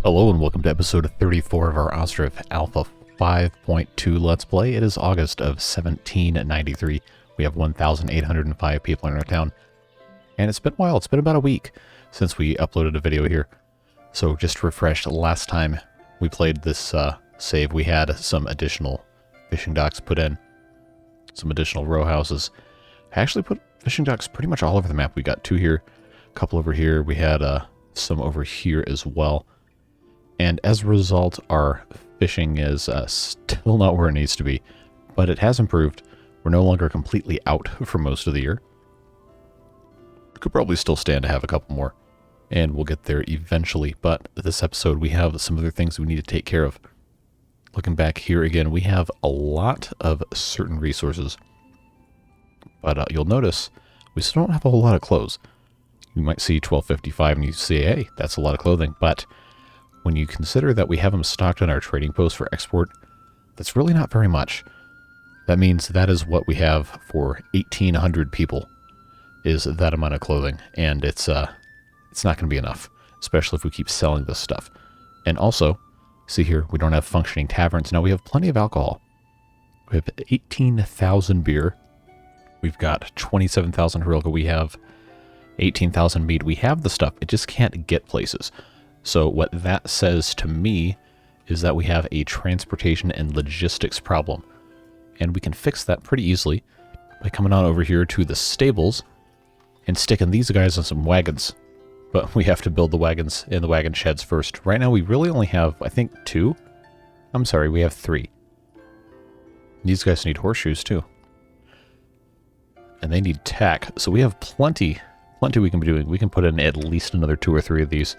Hello and welcome to episode 34 of our Ostriv Alpha 5.2 Let's Play. It is August of 1793. We have 1,805 people in our town. And it's been a while. It's been about a week since we uploaded a video here. So just to refresh, last time we played this save, we had some additional fishing docks put in. Some additional row houses. I actually put fishing docks pretty much all over the map. We got two here, a couple over here. We had some over here as well. And as a result, our fishing is still not where it needs to be, but it has improved. We're no longer completely out for most of the year. Could probably still stand to have a couple more, and we'll get there eventually. But this episode, we have some other things we need to take care of. Looking back here again, we have a lot of certain resources, but you'll notice we still don't have a whole lot of clothes. You might see 1255 and you say, hey, that's a lot of clothing, but when you consider that we have them stocked on our trading post for export, that's really not very much. That means that is what we have for 1,800 people, is that amount of clothing, and it's not going to be enough, especially if we keep selling this stuff. And also, see here, we don't have functioning taverns. Now we have plenty of alcohol. We have 18,000 beer. We've got 27,000 Rilka. We have 18,000 mead. We have the stuff. It just can't get places. So what that says to me is that we have a transportation and logistics problem. And we can fix that pretty easily by coming on over here to the stables and sticking these guys on some wagons. But we have to build the wagons in the wagon sheds first. Right now we really only have, I think, two. I'm sorry, we have three. These guys need horseshoes too. And they need tack. So we have plenty we can be doing. We can put in at least another 2 or 3 of these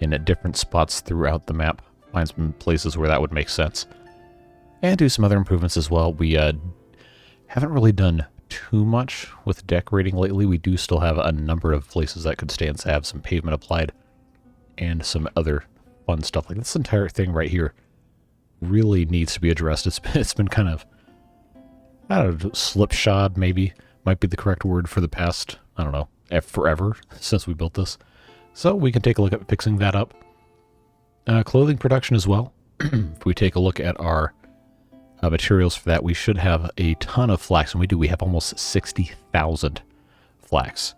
in at different spots throughout the map. Find some places where that would make sense. And do some other improvements as well. We haven't really done too much with decorating lately. We do still have a number of places that could stand to have some pavement applied. And some other fun stuff. Like this entire thing right here really needs to be addressed. It's been kind of, I don't know, slipshod maybe. Might be the correct word for the past, I don't know, forever since we built this. So we can take a look at fixing that up. Clothing production as well. If we take a look at our materials for that, we should have a ton of flax, and we do. We have almost 60,000 flax.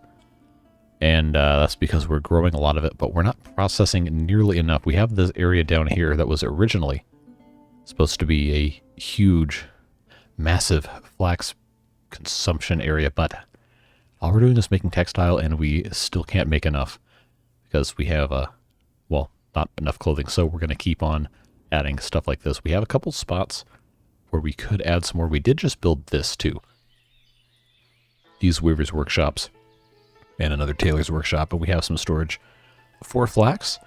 And that's because we're growing a lot of it, but we're not processing nearly enough. We have this area down here that was originally supposed to be a huge, massive flax consumption area, but all we're doing is making textile, and we still can't make enough. Because we have, well, not enough clothing, so we're going to keep on adding stuff like this. We have a couple spots where we could add some more. We did just build this, too. These weavers' workshops and another tailor's workshop, and we have some storage for flax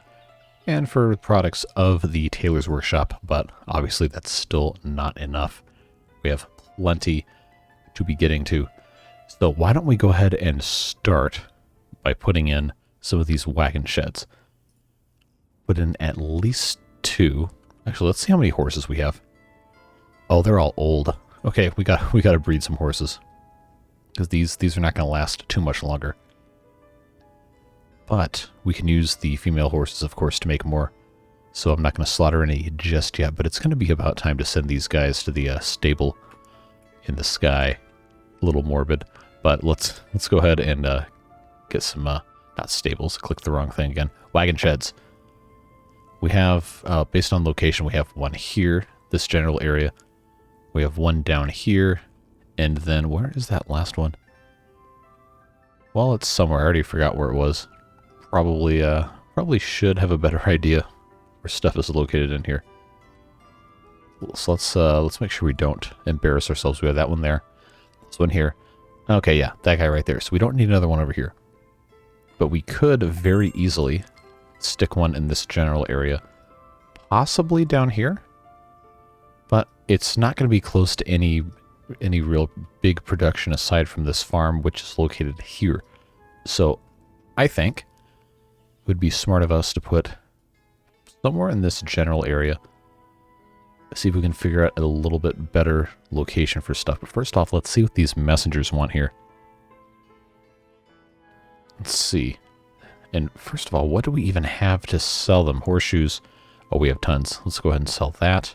and for products of the tailor's workshop, but obviously that's still not enough. We have plenty to be getting to. So why don't we go ahead and start by putting in some of these wagon sheds. Put in at least 2. Actually, let's see how many horses we have. Oh, they're all old. Okay, we got to breed some horses, because these are not going to last too much longer. But we can use the female horses, of course, to make more. So I'm not going to slaughter any just yet, but it's going to be about time to send these guys to the stable in the sky. A little morbid, but let's go ahead and get some not stables, click the wrong thing again. Wagon sheds. We have, based on location, we have one here, this general area. We have one down here, and then where is that last one? Well, it's somewhere. I already forgot where it was. Probably should have a better idea where stuff is located in here. So let's make sure we don't embarrass ourselves. We have that one there. This one here. Okay, yeah, that guy right there. So we don't need another one over here. But we could very easily stick one in this general area. Possibly down here. But it's not going to be close to any real big production aside from this farm, which is located here. So I think it would be smart of us to put somewhere in this general area. See if we can figure out a little bit better location for stuff. But first off, let's see what these messengers want here. Let's see. And first of all, what do we even have to sell them? Horseshoes. Oh, we have tons. Let's go ahead and sell that.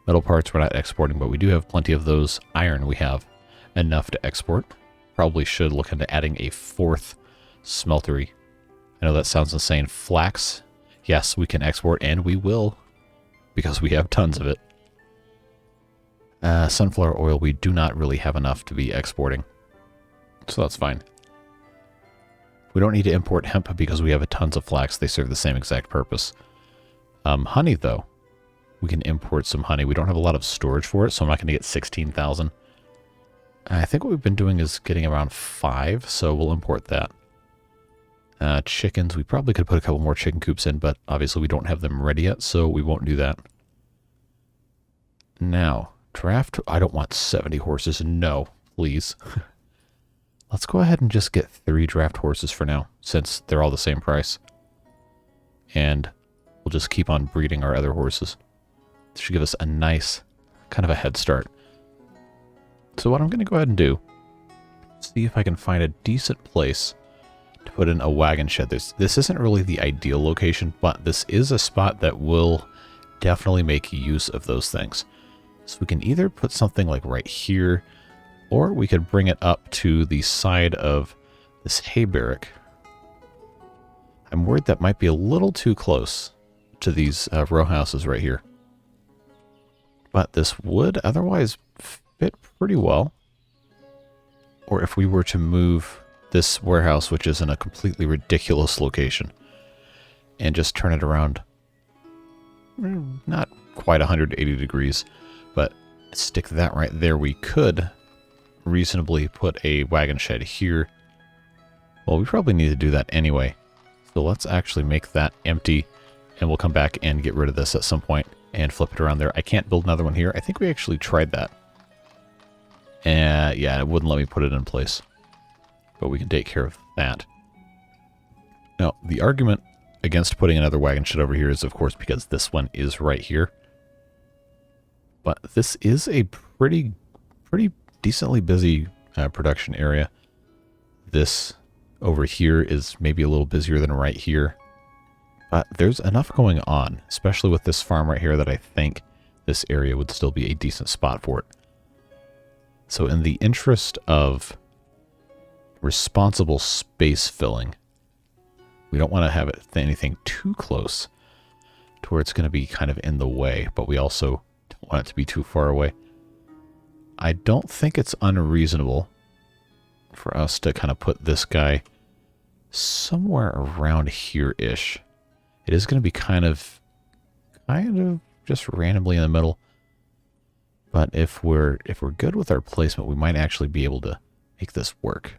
Metal parts we're not exporting, but we do have plenty of those. Iron we have enough to export. Probably should look into adding a 4th smeltery. I know that sounds insane. Flax, yes, we can export, and we will, because we have tons of it. Sunflower oil, we do not really have enough to be exporting, so that's fine. We don't need to import hemp because we have tons of flax. They serve the same exact purpose. Honey, though, we can import some honey. We don't have a lot of storage for it, so I'm not going to get 16,000. I think what we've been doing is getting around 5, so we'll import that. Chickens, we probably could put a couple more chicken coops in, but obviously we don't have them ready yet, so we won't do that. Now, draft, I don't want 70 horses. No, please. Let's go ahead and just get 3 draft horses for now, since they're all the same price. And we'll just keep on breeding our other horses. This should give us a nice, kind of a head start. So what I'm going to go ahead and do, see if I can find a decent place to put in a wagon shed. This isn't really the ideal location, but this is a spot that will definitely make use of those things. So we can either put something like right here, or we could bring it up to the side of this hay barrack. I'm worried that might be a little too close to these row houses right here. But this would otherwise fit pretty well. Or if we were to move this warehouse, which is in a completely ridiculous location, and just turn it around, not quite 180 degrees, but stick that right there, we could reasonably put a wagon shed here. Well, we probably need to do that anyway. So let's actually make that empty, and we'll come back and get rid of this at some point and flip it around there. I can't build another one here. I think we actually tried that. Yeah, it wouldn't let me put it in place. But we can take care of that. Now, the argument against putting another wagon shed over here is, of course, because this one is right here. But this is a pretty decently busy production area. This over here is maybe a little busier than right here. But there's enough going on, especially with this farm right here, that I think this area would still be a decent spot for it. So in the interest of responsible space filling, we don't want to have it anything too close to where it's going to be kind of in the way, but we also don't want it to be too far away. I don't think it's unreasonable for us to kind of put this guy somewhere around here-ish. It is going to be kind of just randomly in the middle. But if we're good with our placement, we might actually be able to make this work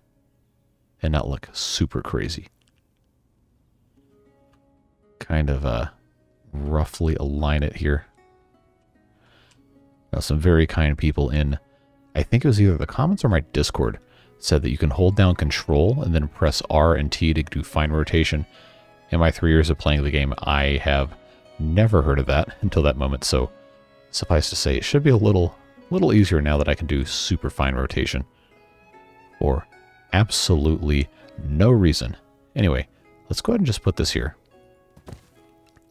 and not look super crazy. Kind of roughly align it here. Now, some very kind people in, I think it was either the comments or my Discord, said that you can hold down Control and then press R and T to do fine rotation. In my 3 years of playing the game, I have never heard of that until that moment, so suffice to say, it should be a little easier now that I can do super fine rotation for absolutely no reason. Anyway, let's go ahead and just put this here.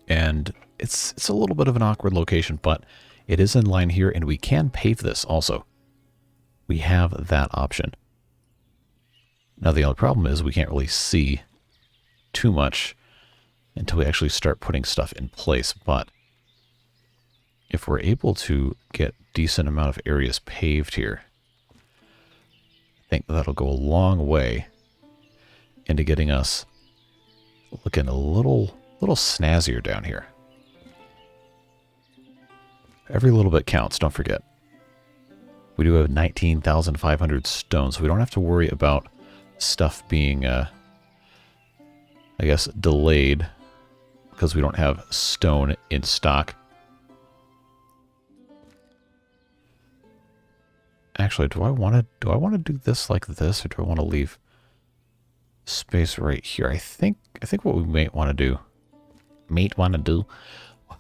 And it's a little bit of an awkward location, but it is in line here, and we can pave this also. We have that option. Now, the only problem is we can't really see too much until we actually start putting stuff in place, but if we're able to get decent amount of areas paved here, I think that'll go a long way into getting us looking a little snazzier down here. Every little bit counts, don't forget. We do have 19,500 stone, so we don't have to worry about stuff being, I guess, delayed because we don't have stone in stock. Actually, do I want to do this like this, or do I want to leave space right here? I think what we might want to do,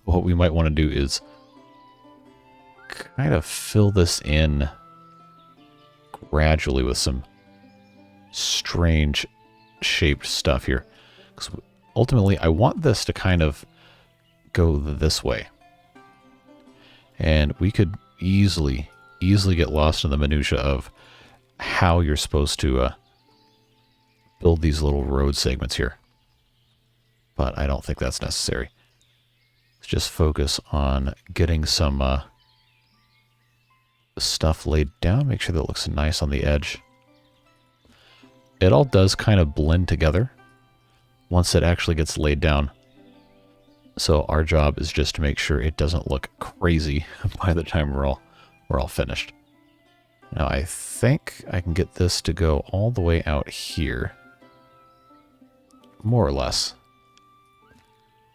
what we might want to do is kind of fill this in gradually with some strange shaped stuff here. Because ultimately, I want this to kind of go this way. And we could easily get lost in the minutia of how you're supposed to build these little road segments here. But I don't think that's necessary. Let's just focus on getting some stuff laid down. Make sure that it looks nice on the edge. It all does kind of blend together once it actually gets laid down. So our job is just to make sure it doesn't look crazy by the time we're all finished. Now I think I can get this to go all the way out here. More or less.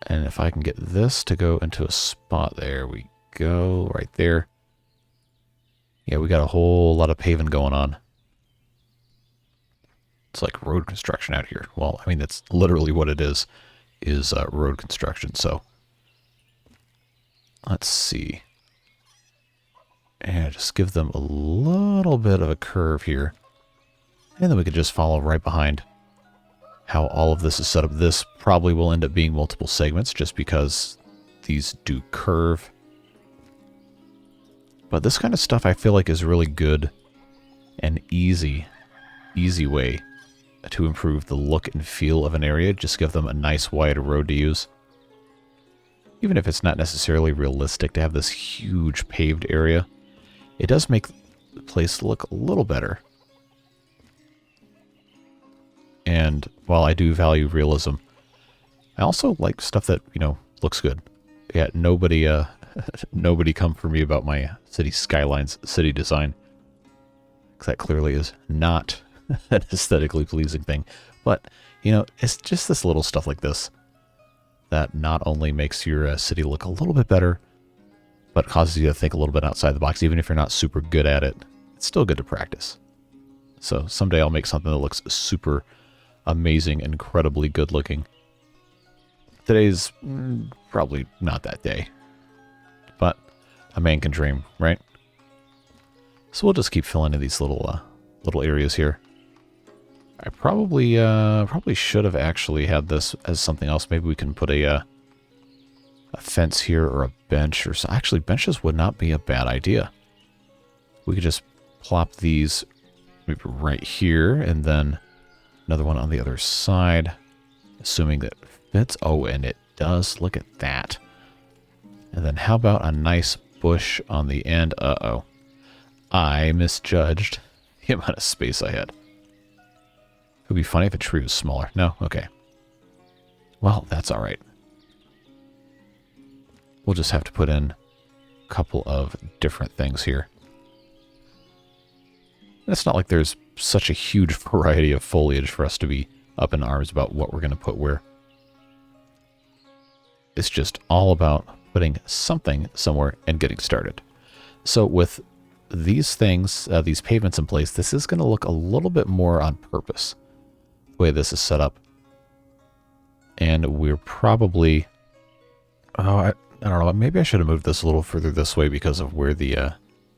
And if I can get this to go into a spot, there we go, right there. Yeah, we got a whole lot of paving going on. It's like road construction out here. Well, I mean, that's literally what it is road construction. So let's see. And just give them a little bit of a curve here. And then we could just follow right behind how all of this is set up. This probably will end up being multiple segments just because these do curve. But this kind of stuff I feel like is really good and easy way to improve the look and feel of an area. Just give them a nice wide road to use. Even if it's not necessarily realistic to have this huge paved area, it does make the place look a little better. And while I do value realism, I also like stuff that, you know, looks good. Yeah, nobody come for me about my city skylines, city design. Because that clearly is not an aesthetically pleasing thing. But, you know, it's just this little stuff like this that not only makes your city look a little bit better, but causes you to think a little bit outside the box. Even if you're not super good at it, it's still good to practice. So someday I'll make something that looks super amazing, incredibly good looking. Today's probably not that day, but a man can dream, right? So we'll just keep filling in these little areas here. I probably should have actually had this as something else. Maybe we can put a fence here or a bench or so. Actually, benches would not be a bad idea. We could just plop these maybe right here and then another one on the other side, assuming that fits. Oh, and it does. Look at that. And then how about a nice bush on the end? Uh-oh. I misjudged the amount of space I had. It would be funny if a tree was smaller. No? Okay. Well, that's all right. We'll just have to put in a couple of different things here. And it's not like there's such a huge variety of foliage for us to be up in arms about what we're going to put where. It's just all about putting something somewhere and getting started. So with these things, these pavements in place, this is going to look a little bit more on purpose, the way this is set up. And we're probably, I don't know, maybe I should have moved this a little further this way because of where the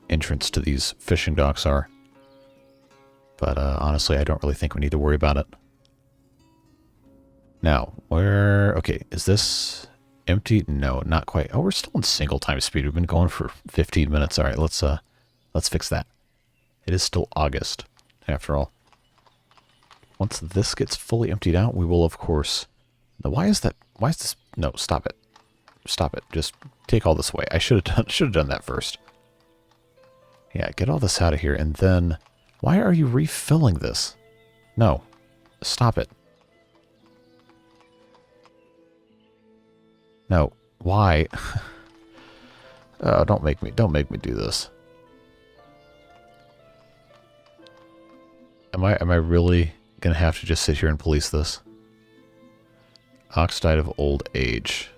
entrance to these fishing docks are. But honestly, I don't really think we need to worry about it. Now, okay, is this empty? No, not quite. Oh, we're still in single time speed. We've been going for 15 minutes. All right, let's fix that. It is still August, after all. Once this gets fully emptied out, we will, of course... Now, why is this... No, stop it. Stop it. Just take all this away. I should have done that first. Yeah, get all this out of here, and then... Why are you refilling this? No. Stop it. No. Why? Oh, don't make me do this. Am I really gonna have to just sit here and police this? Ox died of old age.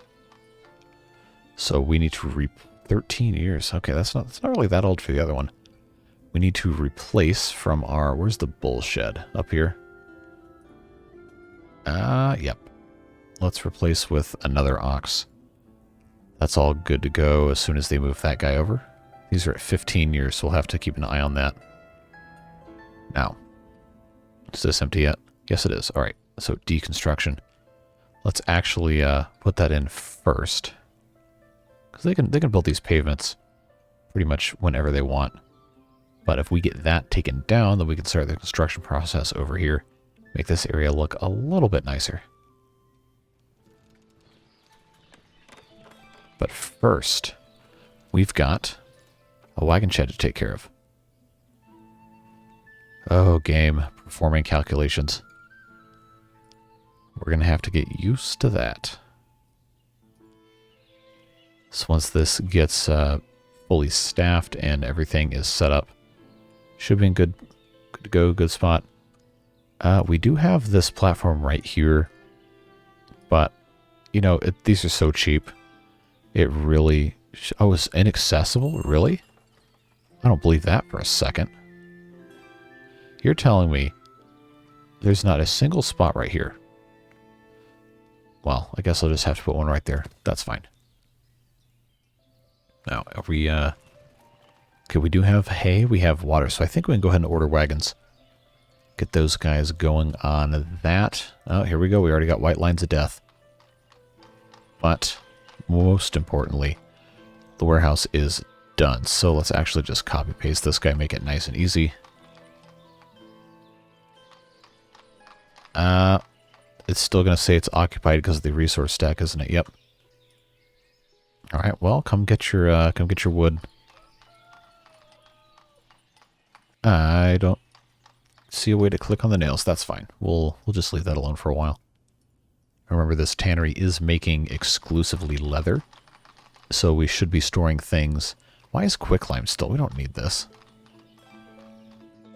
So we need to 13 years. Okay, that's not really that old for the other one. We need to replace from our... Where's the bull shed? Up here? Yep. Let's replace with another ox. That's all good to go as soon as they move that guy over. These are at 15 years, so we'll have to keep an eye on that. Now, is this empty yet? Yes, it is. All right, so deconstruction. Let's actually put that in first. Because they can build these pavements pretty much whenever they want. But if we get that taken down, then we can start the construction process over here. Make this area look a little bit nicer. But first, we've got a wagon shed to take care of. Oh, game. Performing calculations. We're going to have to get used to that. So once this gets fully staffed and everything is set up, should be in good to go, good spot. We do have this platform right here, but, you know, these are so cheap. It really... Oh, it's inaccessible? Really? I don't believe that for a second. You're telling me there's not a single spot right here. Well, I guess I'll just have to put one right there. That's fine. Now, are we... Okay, we do have hay, we have water, so I think we can go ahead and order wagons. Get those guys going on that. Oh, here we go. We already got white lines of death. But, most importantly, the warehouse is done. So let's actually just copy-paste this guy, make it nice and easy. It's still going to say it's occupied because of the resource stack, isn't it? Yep. All right. Well, come get your wood. I don't see a way to click on the nails. That's fine. We'll just leave that alone for a while. Remember, this tannery is making exclusively leather, so we should be storing things. Why is quicklime still? We don't need this.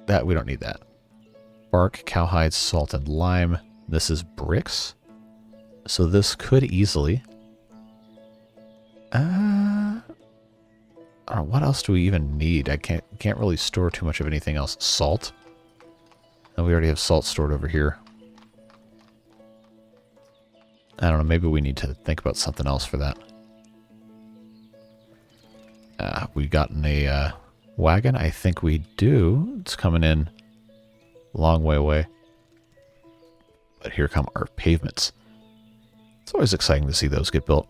We don't need that. Bark, cowhide, salt, and lime. This is bricks. So this could easily... I don't know, what else do we even need? I can't really store too much of anything else. Salt. And we already have salt stored over here. I don't know, maybe we need to think about something else for that. We gotten a wagon? I think we do. It's coming in a long way away. But here come our pavements. It's always exciting to see those get built.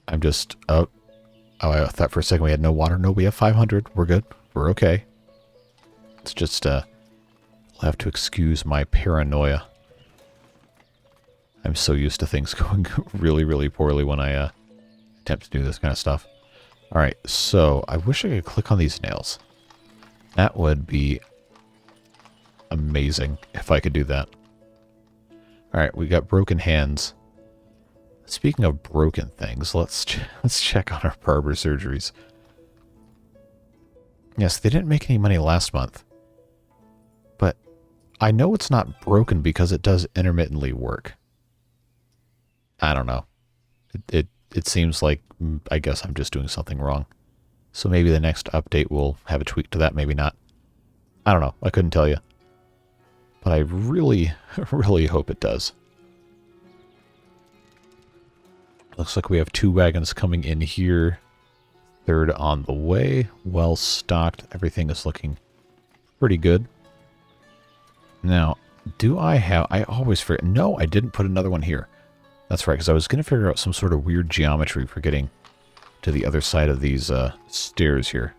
I'm just... Oh, I thought for a second we had no water. No, we have 500. We're good. We're okay. It's just, I'll have to excuse my paranoia. I'm so used to things going really, really poorly when I attempt to do this kind of stuff. Alright, so I wish I could click on these nails. That would be amazing if I could do that. Alright, we got broken hands. Speaking of broken things, let's check on our barber surgeries. Yes, they didn't make any money last month. But I know it's not broken because it does intermittently work. I don't know. It seems like, I guess I'm just doing something wrong. So maybe the next update will have a tweak to that, maybe not. I don't know. I couldn't tell you. But I really, really hope it does. Looks like we have 2 wagons coming in here. 3rd on the way. Well stocked. Everything is looking pretty good. Now, do I have... I always forget... No, I didn't put another one here. That's right, because I was going to figure out some sort of weird geometry for getting to the other side of these stairs here.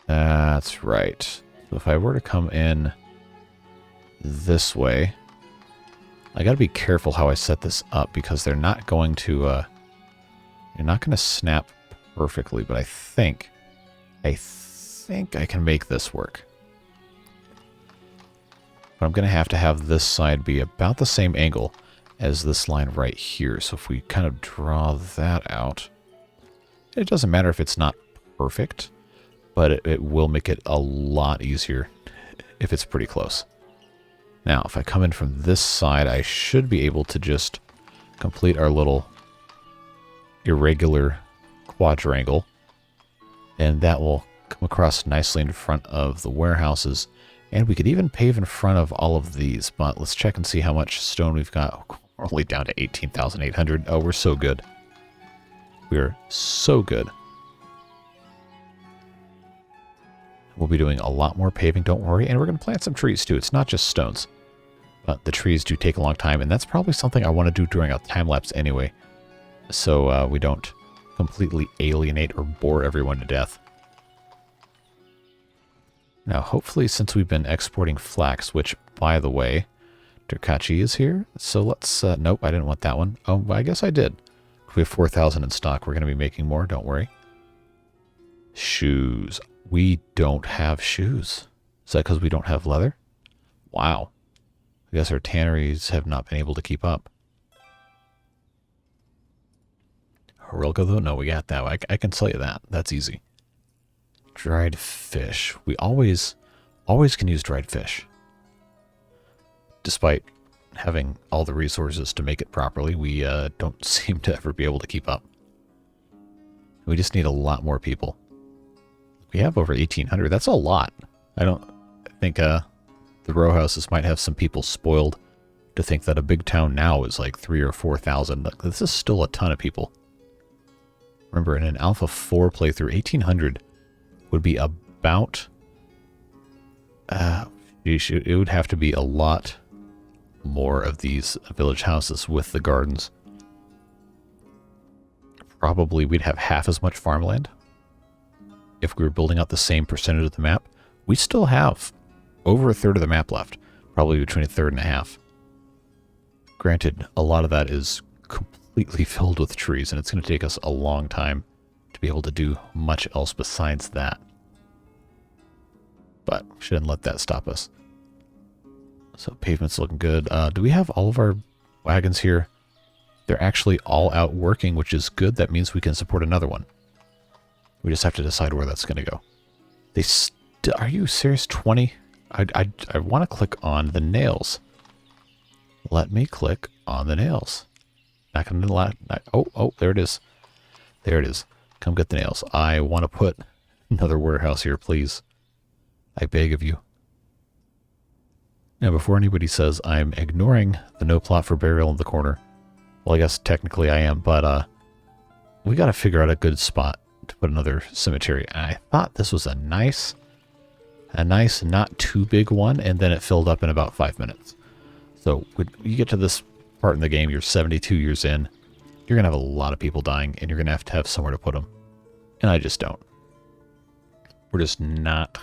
That's right. So if I were to come in this way... I got to be careful how I set this up because they're not going to snap perfectly, but I think I can make this work. But I'm going to have this side be about the same angle as this line right here. So if we kind of draw that out, it doesn't matter if it's not perfect, but it will make it a lot easier if it's pretty close. Now, if I come in from this side, I should be able to just complete our little irregular quadrangle. And that will come across nicely in front of the warehouses. And we could even pave in front of all of these. But let's check and see how much stone we've got. We're only down to 18,800. Oh, we're so good. We're so good. We'll be doing a lot more paving, don't worry. And we're going to plant some trees, too. It's not just stones. But the trees do take a long time, and that's probably something I want to do during a time-lapse anyway, so we don't completely alienate or bore everyone to death. Now, hopefully, since we've been exporting flax, which, by the way, Dirttracker is here, so let's... nope, I didn't want that one. Oh, I guess I did. If we have 4,000 in stock, we're going to be making more, don't worry. Shoes. We don't have shoes. Is that because we don't have leather? Wow. I guess our tanneries have not been able to keep up. Wilko, though? No, we got that. I can tell you that. That's easy. Dried fish. We always can use dried fish. Despite having all the resources to make it properly, we don't seem to ever be able to keep up. We just need a lot more people. We have over 1,800. That's a lot. I think the row houses might have some people spoiled to think that a big town now is like 3,000 or 4,000. This is still a ton of people. Remember, in an Alpha 4 playthrough, 1,800 would be about... it would have to be a lot more of these village houses with the gardens. Probably we'd have half as much farmland if we were building out the same percentage of the map. We still have over a third of the map left, probably between a third and a half. Granted, a lot of that is completely filled with trees, and it's going to take us a long time to be able to do much else besides that. But shouldn't let that stop us. So pavement's looking good. Do we have all of our wagons here? They're actually all out working, which is good. That means we can support another one. We just have to decide where that's going to go. Are you serious? 20? I want to click on the nails. Let me click on the nails. Not going to oh, there it is. There it is. Come get the nails. I want to put another warehouse here, please. I beg of you. Now, before anybody says I'm ignoring the no plot for burial in the corner, well, I guess technically I am, but we got to figure out a good spot to put another cemetery. I thought this was a nice, not too big one, and then it filled up in about 5 minutes. So when you get to this part in the game, you're 72 years in, you're going to have a lot of people dying, and you're going to have somewhere to put them. And I just don't. We're just not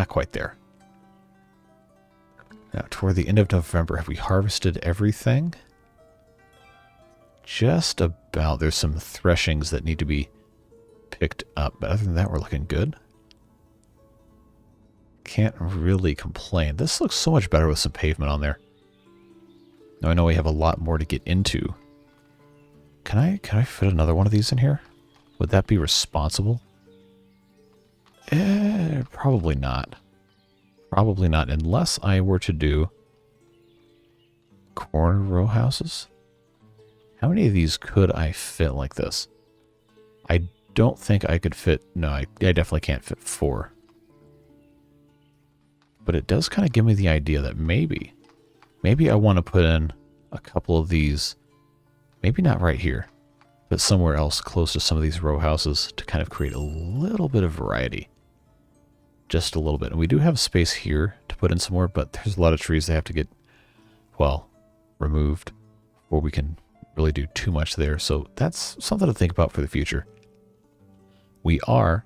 quite there. Now, toward the end of November, have we harvested everything? Just about. There's some threshings that need to be picked up, but other than that, we're looking good. Can't really complain. This looks so much better with some pavement on there. Now, I know we have a lot more to get into. Can I fit another one of these in here? Would that be responsible? Probably not. Probably not, unless I were to do corner row houses. How many of these could I fit like this? I don't think I could fit... No, I definitely can't fit 4. But it does kind of give me the idea that maybe I want to put in a couple of these, maybe not right here, but somewhere else close to some of these row houses to kind of create a little bit of variety. Just a little bit. And we do have space here to put in some more, but there's a lot of trees that have to get, well, removed before we can really do too much there. So that's something to think about for the future. We are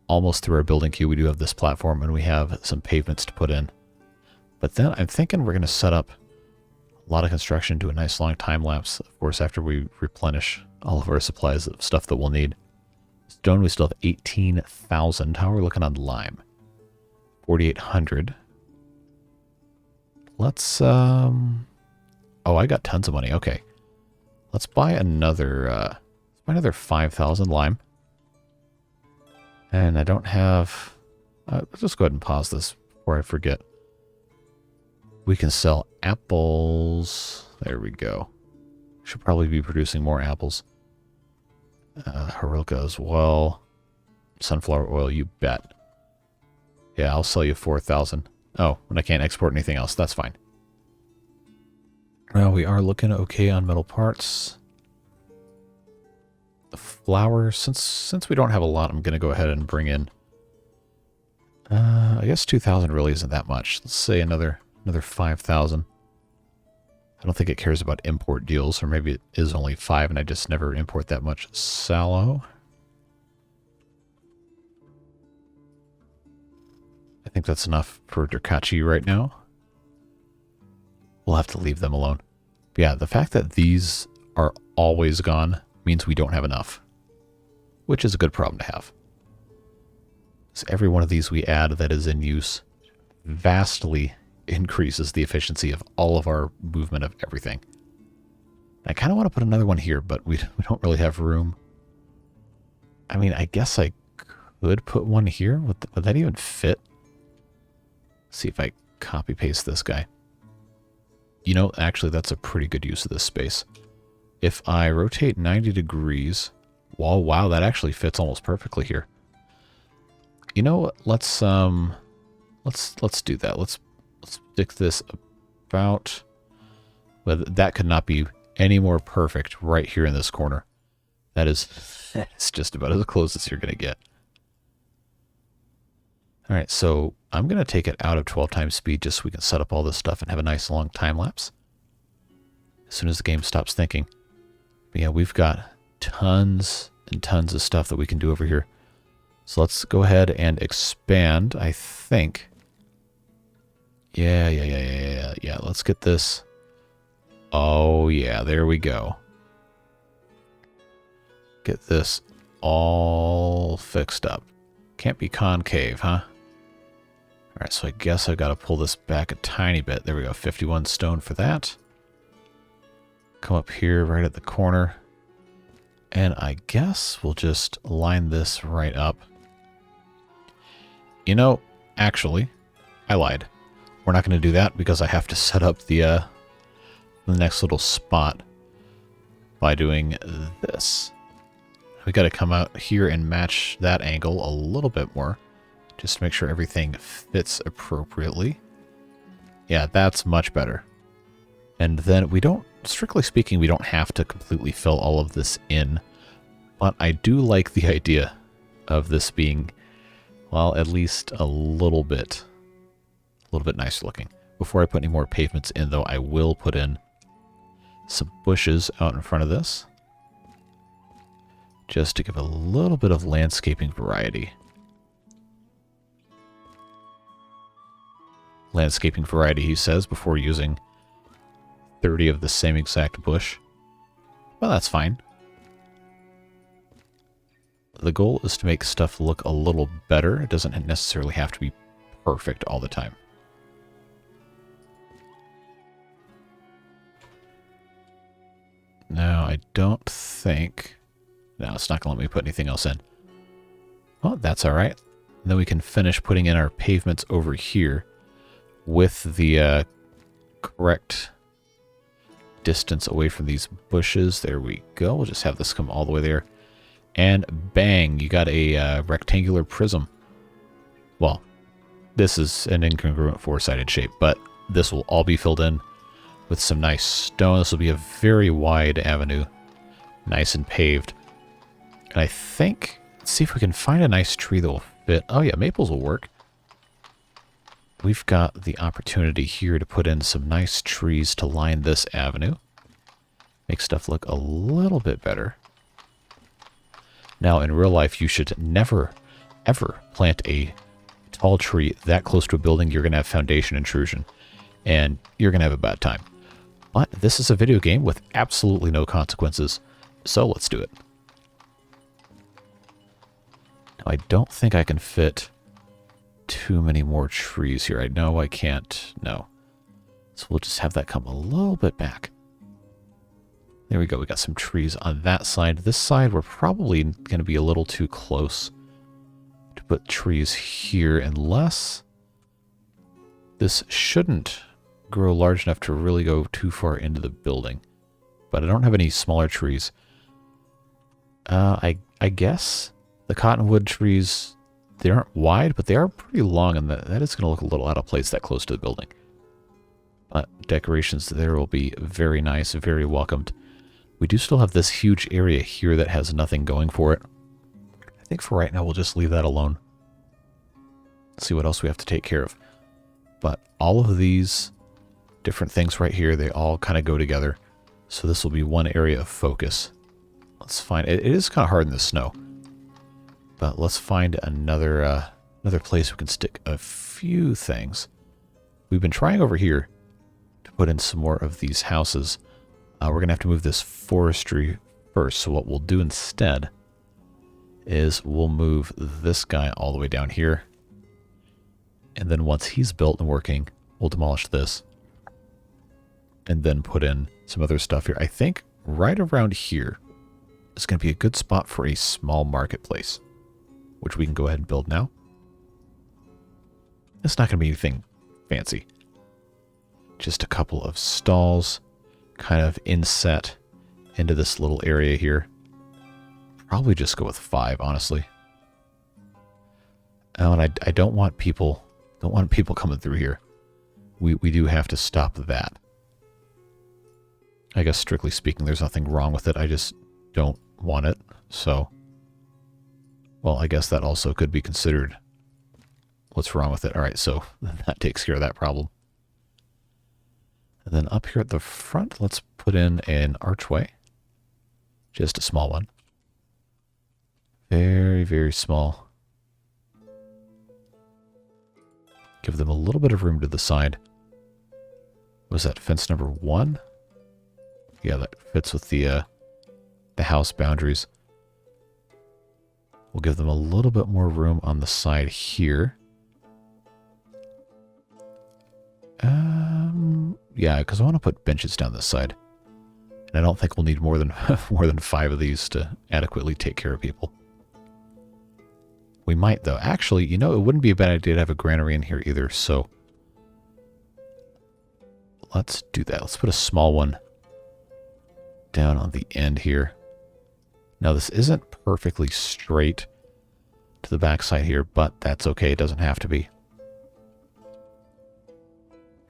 almost through our building queue. We do have this platform and we have some pavements to put in. But then I'm thinking we're going to set up a lot of construction, do a nice long time lapse, of course, after we replenish all of our supplies of stuff that we'll need. Stone, we still have 18,000. How are we looking on lime? 4,800. Let's, oh, I got tons of money. Okay. Let's buy another 5,000 lime. And I don't have, let's just go ahead and pause this before I forget. We can sell apples. There we go. Should probably be producing more apples. Harilka as well. Sunflower oil, you bet. Yeah, I'll sell you 4,000. Oh, and I can't export anything else. That's fine. Well, we are looking okay on metal parts. The flour, since we don't have a lot, I'm going to go ahead and bring in... I guess 2,000 really isn't that much. Let's say another 5,000. I don't think it cares about import deals, or maybe it is only 5 and I just never import that much sallow. I think that's enough for Dirttracker right now. We'll have to leave them alone. But yeah, the fact that these are always gone means we don't have enough, which is a good problem to have. So every one of these we add that is in use vastly increases the efficiency of all of our movement of everything. I kind of want to put another one here, but we don't really have room. I mean, I guess I could put one here. Would that even fit? See if I copy paste this guy. You know, actually, that's a pretty good use of this space. If I rotate 90 degrees, well, wow, that actually fits almost perfectly here. You know what? Let's do that. Let's stick this about. Well, that could not be any more perfect right here in this corner. That is, it's just about as close as you're going to get. All right, so I'm going to take it out of 12 times speed just so we can set up all this stuff and have a nice long time lapse as soon as the game stops thinking. But yeah, we've got tons and tons of stuff that we can do over here. So let's go ahead and expand, I think. Yeah. Let's get this. Oh, yeah, there we go. Get this all fixed up. Can't be concave, huh? All right, so I guess I've got to pull this back a tiny bit. There we go, 51 stone for that. Come up here right at the corner. And I guess we'll just line this right up. You know, actually, I lied. We're not going to do that because I have to set up the next little spot by doing this. We got to come out here and match that angle a little bit more. Just to make sure everything fits appropriately. Yeah, that's much better. And then we don't, strictly speaking, we don't have to completely fill all of this in. But I do like the idea of this being, well, at least a little bit nicer looking. Before I put any more pavements in, though, I will put in some bushes out in front of this. Just to give a little bit of landscaping variety. Landscaping variety, he says, before using 30 of the same exact bush. Well, that's fine. The goal is to make stuff look a little better. It doesn't necessarily have to be perfect all the time. Now, I don't think... No, it's not going to let me put anything else in. Well, that's all right. Then we can finish putting in our pavements over here with the correct distance away from these bushes. There we go. We'll just have this come all the way there. And bang, you got a rectangular prism. Well, this is an incongruent four-sided shape, but this will all be filled in with some nice stone. This will be a very wide avenue, nice and paved. And I think, let's see if we can find a nice tree that will fit. Oh yeah, maples will work. We've got the opportunity here to put in some nice trees to line this avenue. Make stuff look a little bit better. Now, in real life, you should never, ever plant a tall tree that close to a building. You're going to have foundation intrusion, and you're going to have a bad time. But this is a video game with absolutely no consequences, so let's do it. Now, I don't think I can fit too many more trees here. I know I can't. No. So we'll just have that come a little bit back. There we go. We got some trees on that side. This side, we're probably going to be a little too close to put trees here, unless this shouldn't grow large enough to really go too far into the building. But I don't have any smaller trees. I guess the cottonwood trees, they aren't wide, but they are pretty long, and that is going to look a little out of place that close to the building. But decorations there will be very nice, very welcomed. We do still have this huge area here that has nothing going for it. I think for right now we'll just leave that alone. Let's see what else we have to take care of. But all of these different things right here. They all kind of go together. So this will be one area of focus. Let's find... It is kind of hard in the snow. But let's find another place we can stick a few things. We've been trying over here to put in some more of these houses. We're going to have to move this forestry first. So what we'll do instead is we'll move this guy all the way down here. And then once he's built and working, we'll demolish this. And then put in some other stuff here. I think right around here is going to be a good spot for a small marketplace, which we can go ahead and build now. It's not going to be anything fancy. Just a couple of stalls kind of inset into this little area here. Probably just go with 5, honestly. Oh, and I don't want people coming through here. We do have to stop that. I guess strictly speaking, there's nothing wrong with it. I just don't want it. So, well, I guess that also could be considered what's wrong with it. All right, so that takes care of that problem. And then up here at the front, let's put in an archway. Just a small one. Very, very small. Give them a little bit of room to the side. Was that fence number 1? Yeah, that fits with the house boundaries. We'll give them a little bit more room on the side here. Yeah, because I want to put benches down this side. And I don't think we'll need more than 5 of these to adequately take care of people. We might, though. Actually, you know, it wouldn't be a bad idea to have a granary in here either, so let's do that. Let's put a small one down on the end here. Now, this isn't perfectly straight to the backside here, but that's okay. It doesn't have to be.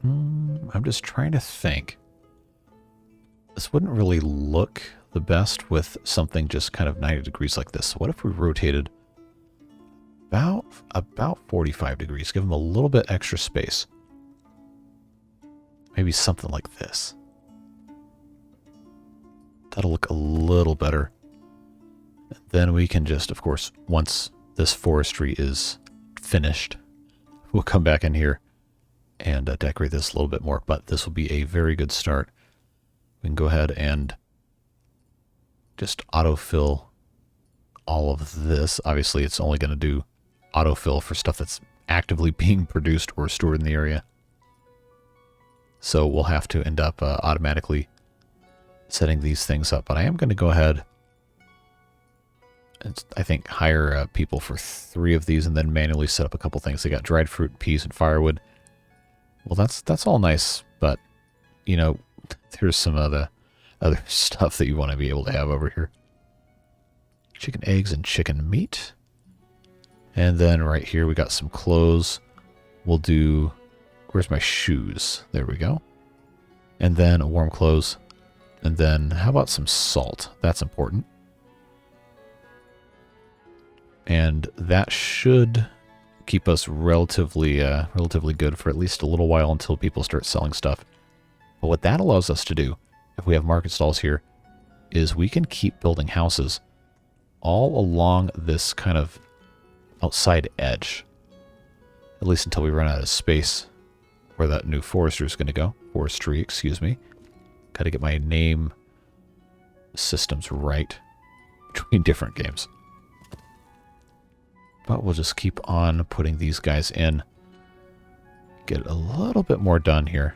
I'm just trying to think. This wouldn't really look the best with something just kind of 90 degrees like this. So what if we rotated about 45 degrees? Give them a little bit extra space. Maybe something like this. That'll look a little better. Then we can just, of course, once this forestry is finished, we'll come back in here and decorate this a little bit more. But this will be a very good start. We can go ahead and just autofill all of this. Obviously, it's only going to do autofill for stuff that's actively being produced or stored in the area. So we'll have to end up automatically setting these things up. But I am going to go ahead and, I think, hire people for 3 of these and then manually set up a couple things. They got dried fruit, peas, and firewood. Well, that's all nice, but, you know, there's some other stuff that you want to be able to have over here. Chicken eggs and chicken meat. And then right here we got some clothes. We'll do... Where's my shoes? There we go. And then warm clothes. And then how about some salt? That's important. And that should keep us relatively good for at least a little while until people start selling stuff. But what that allows us to do, if we have market stalls here, is we can keep building houses all along this kind of outside edge. At least until we run out of space where that new forester is going to go. Forestry, excuse me. Got to get my name systems right between different games. But we'll just keep on putting these guys in. Get a little bit more done here.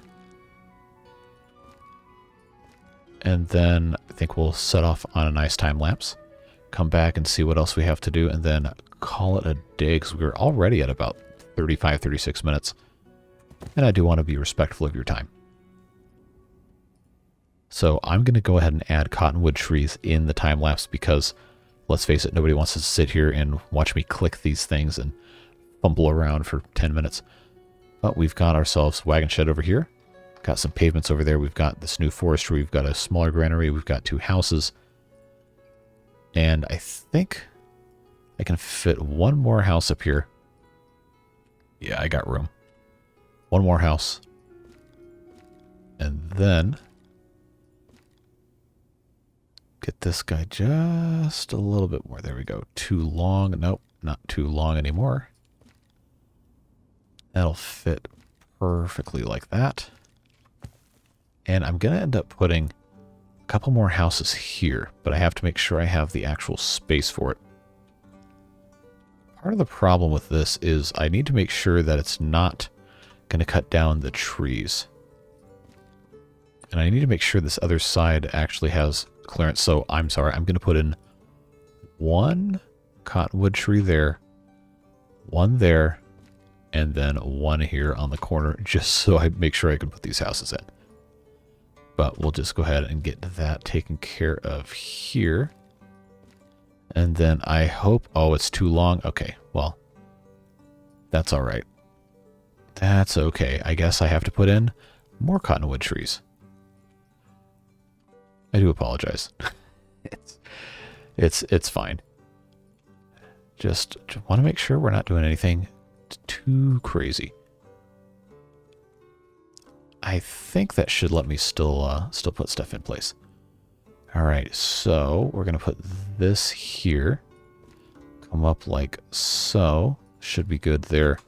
And then I think we'll set off on a nice time lapse. Come back and see what else we have to do. And then call it a day, because we're already at about 35, 36 minutes. And I do want to be respectful of your time. So I'm going to go ahead and add cottonwood trees in the time lapse because, let's face it, nobody wants to sit here and watch me click these things and fumble around for 10 minutes. But we've got ourselves a wagon shed over here. Got some pavements over there. We've got this new forestry. We've got a smaller granary. We've got 2 houses. And I think I can fit one more house up here. Yeah, I got room. One more house. And then get this guy just a little bit more. There we go. Too long. Nope, not too long anymore. That'll fit perfectly like that. And I'm going to end up putting a couple more houses here, but I have to make sure I have the actual space for it. Part of the problem with this is I need to make sure that it's not going to cut down the trees. And I need to make sure this other side actually has clearance. So I'm sorry, I'm going to put in one cottonwood tree there, one there, and then one here on the corner, just so I make sure I can put these houses in. But we'll just go ahead and get that taken care of here. And then I hope, oh, it's too long. Okay, well, that's all right. That's okay. I guess I have to put in more cottonwood trees. I do apologize. It's fine. Just want to make sure we're not doing anything too crazy. I think that should let me still put stuff in place. All right, so we're gonna put this here. Come up like so. Should be good there.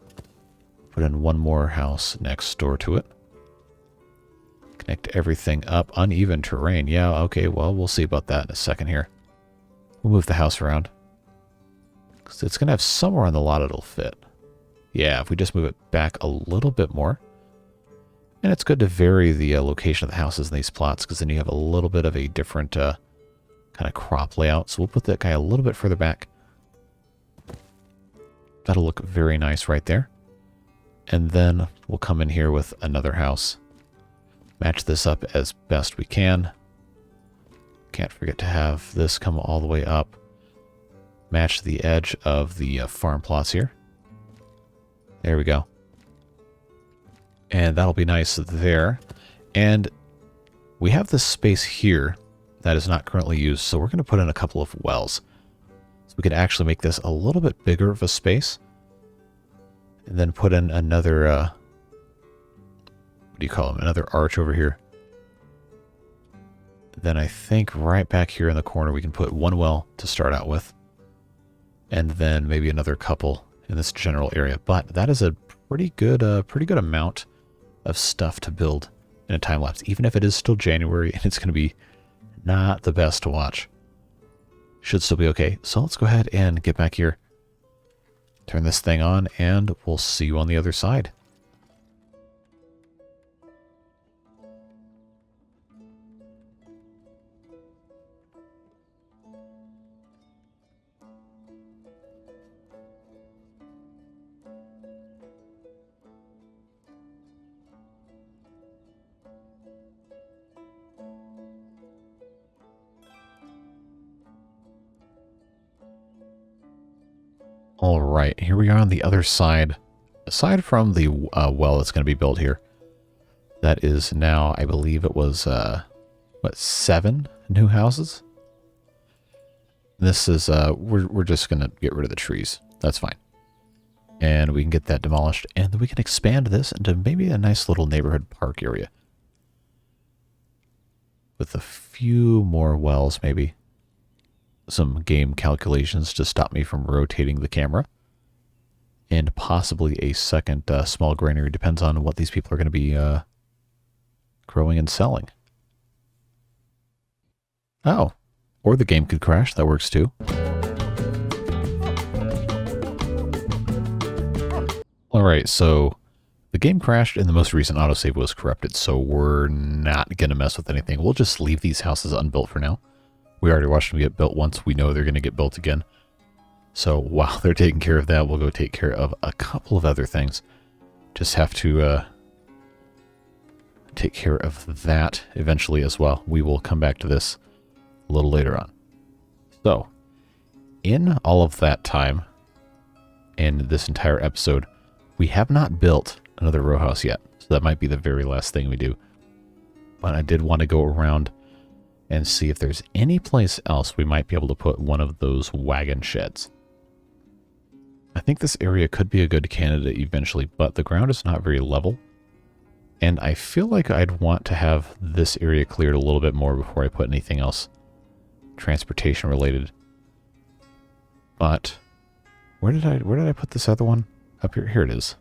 Put in one more house next door to it. Connect everything up. Uneven terrain. Yeah, okay, well, we'll see about that in a second here. We'll move the house around. Because it's going to have somewhere on the lot it'll fit. Yeah, if we just move it back a little bit more. And it's good to vary the location of the houses in these plots, because then you have a little bit of a different kind of crop layout. So we'll put that guy a little bit further back. That'll look very nice right there. And then we'll come in here with another house. Match this up as best we can. Can't forget to have this come all the way up. Match the edge of the farm plots here. There we go. And that'll be nice there. And we have this space here that is not currently used, so we're going to put in a couple of wells. So we could actually make this a little bit bigger of a space. And then put in another, what do you call them? Another arch over here. Then I think right back here in the corner we can put one well to start out with. And then maybe another couple in this general area. But that is a pretty good amount of stuff to build in a time lapse, even if it is still January and it's going to be not the best to watch. Should still be okay. So let's go ahead and get back here. Turn this thing on, and we'll see you on the other side. All right, here we are on the other side. Aside from the well that's going to be built here, that is now, I believe it was, what, 7 new houses? This is, we're just going to get rid of the trees. That's fine. And we can get that demolished, and then we can expand this into maybe a nice little neighborhood park area. With a few more wells, maybe. Some game calculations to stop me from rotating the camera, and possibly a second small granary. Depends on what these people are going to be growing and selling. Oh, or the game could crash. That works too. All right, so the game crashed and the most recent autosave was corrupted, so we're not going to mess with anything. We'll just leave these houses unbuilt for now. We already watched them get built once. We know they're going to get built again. So while they're taking care of that, we'll go take care of a couple of other things. Just have to take care of that eventually as well. We will come back to this a little later on. So, in all of that time, in this entire episode, we have not built another row house yet. So that might be the very last thing we do. But I did want to go around and see if there's any place else we might be able to put one of those wagon sheds. I think this area could be a good candidate eventually, but the ground is not very level. And I feel like I'd want to have this area cleared a little bit more before I put anything else transportation related. But where did I put this other one? Up here. Here it is.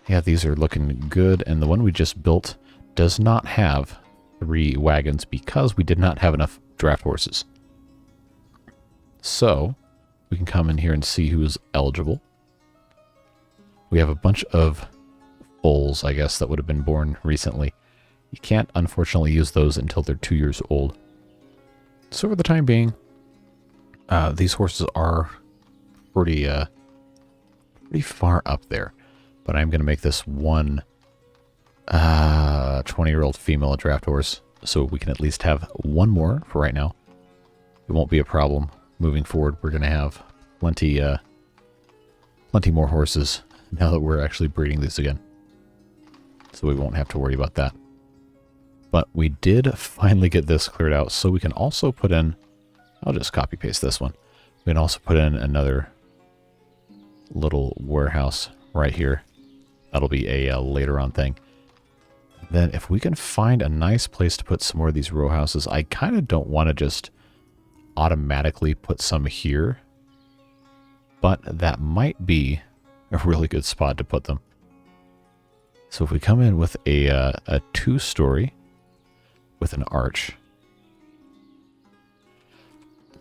Yeah, these are looking good, and the one we just built does not have 3 wagons because we did not have enough draft horses. So we can come in here and see who's eligible. We have a bunch of foals, I guess, that would have been born recently. You can't, unfortunately, use those until they're 2 years old. So for the time being, these horses are pretty far up there. But I'm going to make this one 20-year-old female draft horse, so we can at least have one more for right now. It won't be a problem moving forward. We're going to have plenty more horses now that we're actually breeding these again. So we won't have to worry about that. But we did finally get this cleared out, so we can also put in... I'll just copy paste this one. We can also put in another little warehouse right here. That'll be a later on thing. Then if we can find a nice place to put some more of these row houses, I kind of don't want to just automatically put some here. But that might be a really good spot to put them. So if we come in with a 2-story with an arch,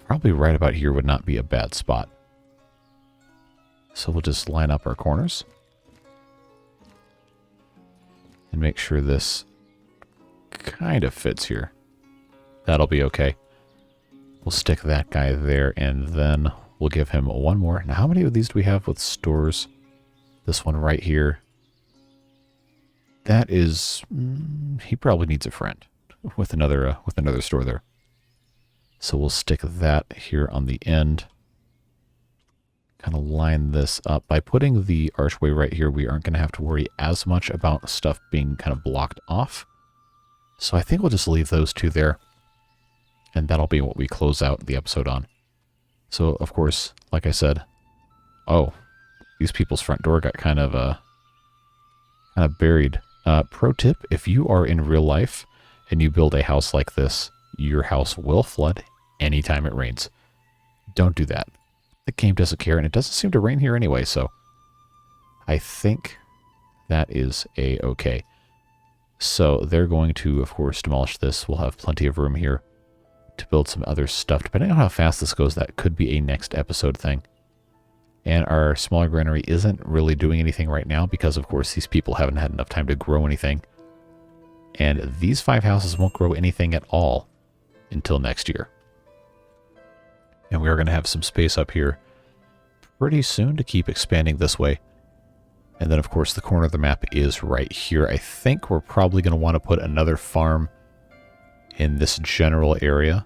probably right about here would not be a bad spot. So we'll just line up our corners and make sure this kind of fits here. That'll be okay. We'll stick that guy there, and then we'll give him one more. Now, how many of these do we have with stores? This one right here. That is... he probably needs a friend with another store there. So we'll stick that here on the end. Kind of line this up. By putting the archway right here, we aren't going to have to worry as much about stuff being kind of blocked off. So I think we'll just leave those 2 there. And that'll be what we close out the episode on. So, of course, like I said... Oh, these people's front door got kind of buried. Pro tip, if you are in real life and you build a house like this, your house will flood anytime it rains. Don't do that. The game doesn't care, and it doesn't seem to rain here anyway, so I think that is a-okay. So they're going to, of course, demolish this. We'll have plenty of room here to build some other stuff. Depending on how fast this goes, that could be a next episode thing. And our smaller granary isn't really doing anything right now because, of course, these people haven't had enough time to grow anything. And these 5 houses won't grow anything at all until next year. And we are going to have some space up here pretty soon to keep expanding this way. And then, of course, the corner of the map is right here. I think we're probably going to want to put another farm in this general area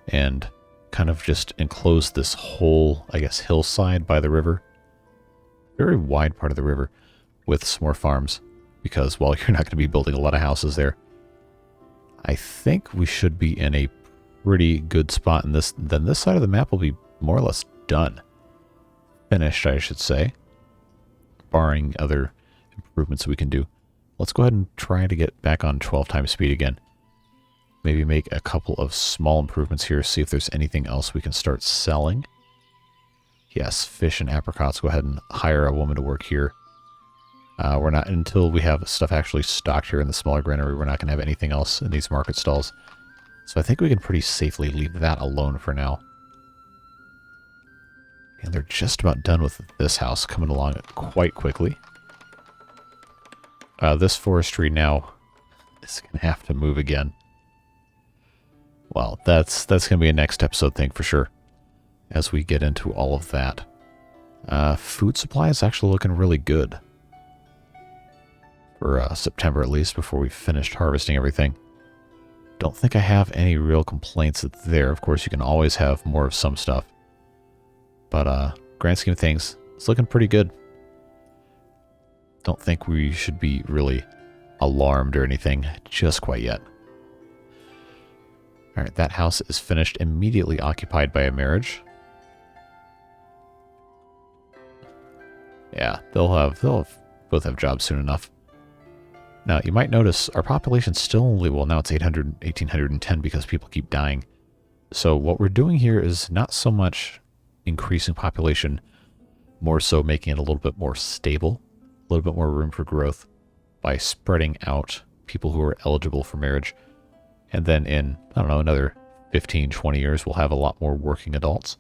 and kind of just enclose this whole, I guess, hillside by the river. Very wide part of the river with some more farms because, well, you're not going to be building a lot of houses there. I think we should be in a pretty good spot in this. Then this side of the map will be more or less done. Finished, I should say. Barring other improvements we can do. Let's go ahead and try to get back on 12 times speed again. Maybe make a couple of small improvements here. See if there's anything else we can start selling. Yes, fish and apricots. Go ahead and hire a woman to work here. We're not, until we have stuff actually stocked here in the smaller granary, we're not going to have anything else in these market stalls. So I think we can pretty safely leave that alone for now. And they're just about done with this house, coming along quite quickly. This forestry now is going to have to move again. Well, that's going to be a next episode thing for sure, as we get into all of that. Food supply is actually looking really good. For September at least, before we finished harvesting everything. Don't think I have any real complaints there. Of course, you can always have more of some stuff. But, grand scheme of things, it's looking pretty good. Don't think we should be really alarmed or anything just quite yet. Alright, that house is finished, immediately occupied by a marriage. Yeah, they'll have both have jobs soon enough. Now, you might notice our population's still only, well, now it's 1,810 because people keep dying. So what we're doing here is not so much increasing population, more so making it a little bit more stable, a little bit more room for growth by spreading out people who are eligible for marriage. And then in, I don't know, another 15, 20 years, we'll have a lot more working adults.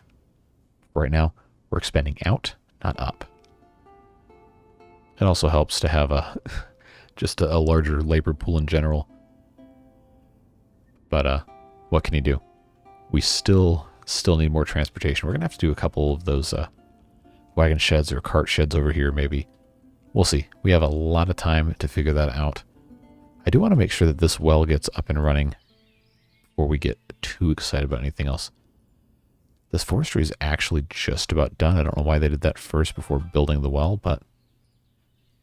Right now, we're expanding out, not up. It also helps to have just a larger labor pool in general. But what can you do? We still need more transportation. We're going to have to do a couple of those wagon sheds or cart sheds over here, maybe. We'll see. We have a lot of time to figure that out. I do want to make sure that this well gets up and running before we get too excited about anything else. This forestry is actually just about done. I don't know why they did that first before building the well, but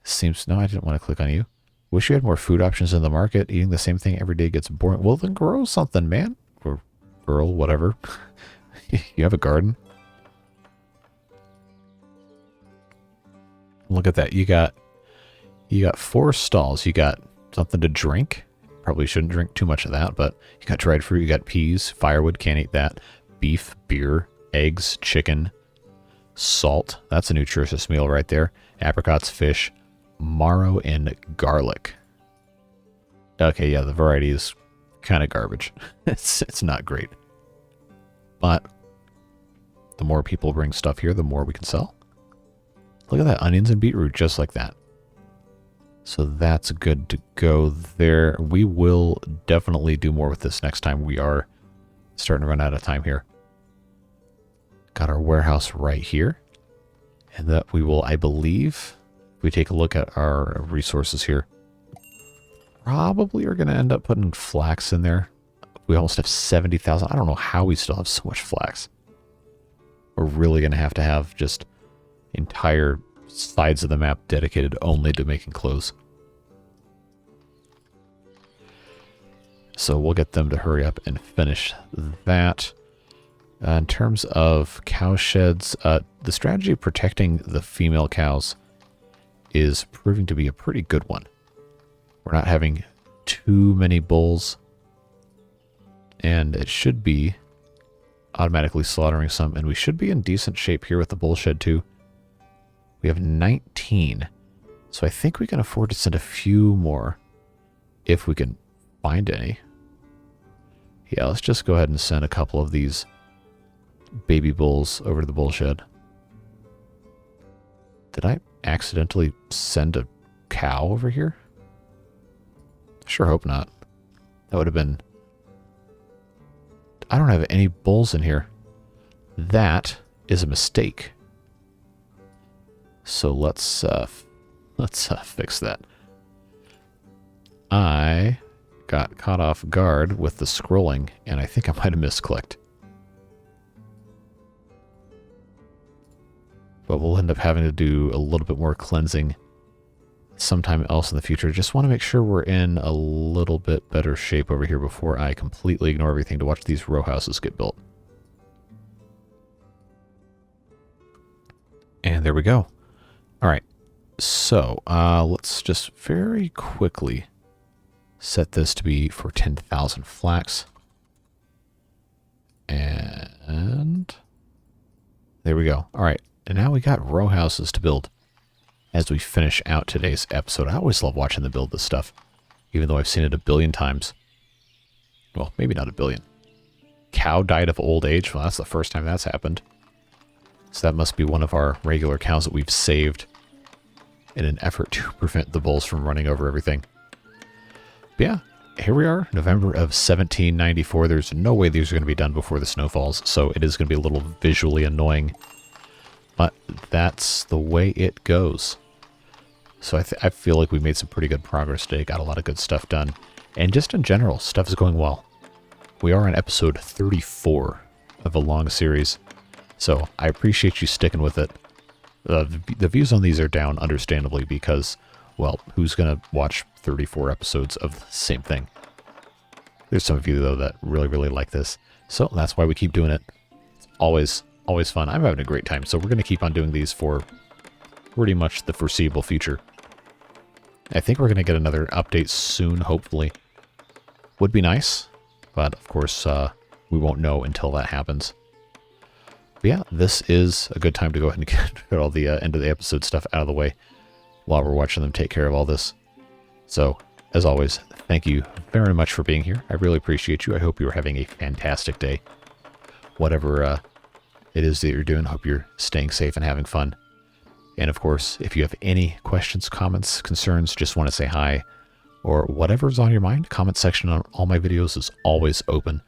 it seems... No, I didn't want to click on you. Wish you had more food options in the market. Eating the same thing every day gets boring. Well, then grow something, man. Or girl, whatever. You have a garden. Look at that. You got 4 stalls. You got something to drink. Probably shouldn't drink too much of that, but you got dried fruit, you got peas, firewood, can't eat that. Beef, beer, eggs, chicken, salt. That's a nutritious meal right there. Apricots, fish, marrow, and garlic. Okay, yeah, the variety is kind of garbage. It's not great. But the more people bring stuff here, the more we can sell. Look at that, onions and beetroot, just like that. So that's good to go there. We will definitely do more with this next time. We are starting to run out of time here. Got our warehouse right here. And that we will, I believe, if we take a look at our resources here, probably are going to end up putting flax in there. We almost have 70,000. I don't know how we still have so much flax. We're really going to have just entire sides of the map dedicated only to making clothes. So we'll get them to hurry up and finish that. In terms of cow sheds, the strategy of protecting the female cows is proving to be a pretty good one. We're not having too many bulls, and it should be automatically slaughtering some, and we should be in decent shape here with the bull shed too. We have 19, so I think we can afford to send a few more if we can find any. Yeah, let's just go ahead and send a couple of these baby bulls over to the bull shed. Did I accidentally send a cow over here? Sure hope not. That would have been... I don't have any bulls in here. That is a mistake. So let's fix that. I got caught off guard with the scrolling, and I think I might have misclicked. But we'll end up having to do a little bit more cleansing sometime else in the future. Just want to make sure we're in a little bit better shape over here before I completely ignore everything to watch these row houses get built. And there we go. All right. So let's just very quickly set this to be for 10,000 flax. And there we go. All right. And now we got row houses to build as we finish out today's episode. I always love watching them build this stuff, even though I've seen it a billion times. Well, maybe not a billion. Cow died of old age. Well, that's the first time that's happened. So that must be one of our regular cows that we've saved in an effort to prevent the bulls from running over everything. But yeah, here we are, November of 1794. There's no way these are going to be done before the snow falls, so it is going to be a little visually annoying. But that's the way it goes. So I feel like we made some pretty good progress today. Got a lot of good stuff done. And just in general, stuff is going well. We are on episode 34 of a long series. So I appreciate you sticking with it. The views on these are down, understandably, because, well, who's going to watch 34 episodes of the same thing? There's some of you, though, that really, really like this. So that's why we keep doing it. It's always fun. I'm having a great time, so we're going to keep on doing these for pretty much the foreseeable future. I think we're going to get another update soon, hopefully. Would be nice, but of course we won't know until that happens. But yeah, this is a good time to go ahead and get all the end of the episode stuff out of the way while we're watching them take care of all this. So, as always, thank you very much for being here. I really appreciate you. I hope you're having a fantastic day. Whatever it is that you're doing, hope you're staying safe and having fun. And of course, if you have any questions, comments, concerns, just want to say hi, or whatever's on your mind, comment section on all my videos is always open.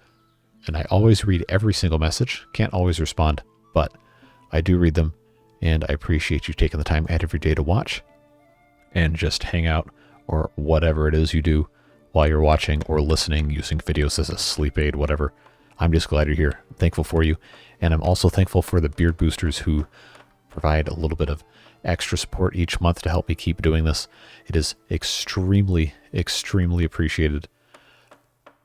And I always read every single message. Can't always respond, but I do read them, and I appreciate you taking the time out of your day to watch and just hang out, or whatever it is you do while you're watching or listening, using videos as a sleep aid, whatever. I'm just glad you're here. I'm thankful for you. And I'm also thankful for the beard boosters who provide a little bit of extra support each month to help me keep doing this. It is extremely, extremely appreciated.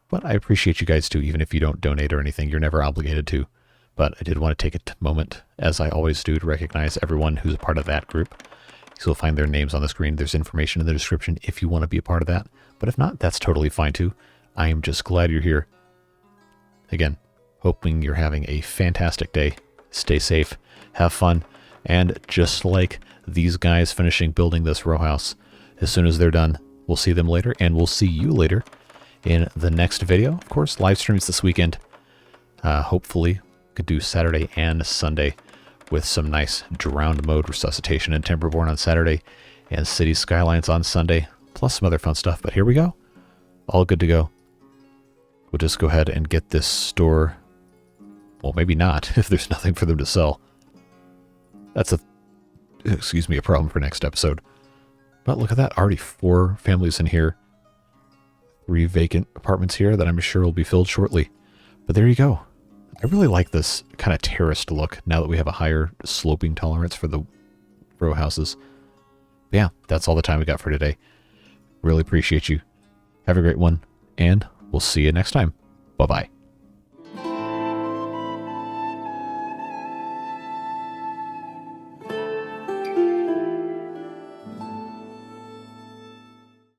But I appreciate you guys too, even if you don't donate or anything. You're never obligated to. But I did want to take a moment, as I always do, to recognize everyone who's a part of that group. So you'll find their names on the screen. There's information in the description if you want to be a part of that. But if not, that's totally fine too. I am just glad you're here. Again, hoping you're having a fantastic day. Stay safe, have fun, and just like these guys finishing building this row house, as soon as they're done, we'll see them later, and we'll see you later in the next video. Of course, live streams this weekend. Hopefully, could do Saturday and Sunday with some nice drowned mode resuscitation and Timberborn on Saturday, and City Skylines on Sunday, plus some other fun stuff. But here we go. All good to go. We'll just go ahead and get this store. Well, maybe not, if there's nothing for them to sell. That's a problem for next episode. But look at that, already 4 families in here. 3 vacant apartments here that I'm sure will be filled shortly. But there you go. I really like this kind of terraced look now that we have a higher sloping tolerance for the row houses. But yeah, that's all the time we got for today. Really appreciate you. Have a great one, and we'll see you next time. Bye-bye.